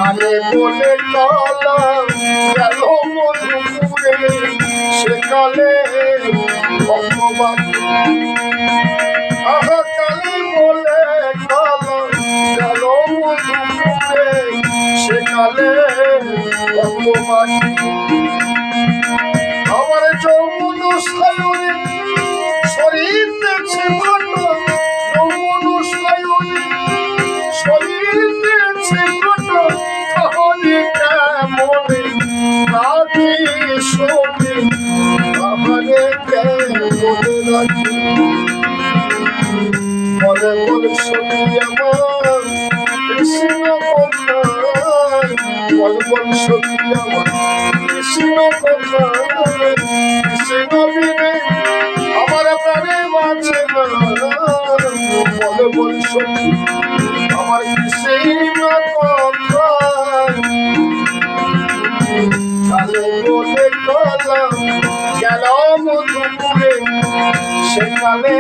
কালে বলে কলম গেল মধুপুরে সেকালে ভগবান আহা কালে বলে কলম গেল মধুপুরে সেকালে ভগবান আমার যৌবন সায়নে শরীর দেখছে ঘটনা যৌবন সায়নে শরীর দেখছে ঘটনা তাহলে কেমনে রাখি শোকে আমারে কেমনে রাখি বলে বলে শোকে আমার কৃষ্ণ কথা বল বল শোকে আমার কৃষ্ণ কথা কৃষ্ণ বিনে আমার প্রাণে বাঁচে না বল বল শোকে আমার কৃষ্ণ কথা কালে বলে কলম গেল মধুপুরে সেকালে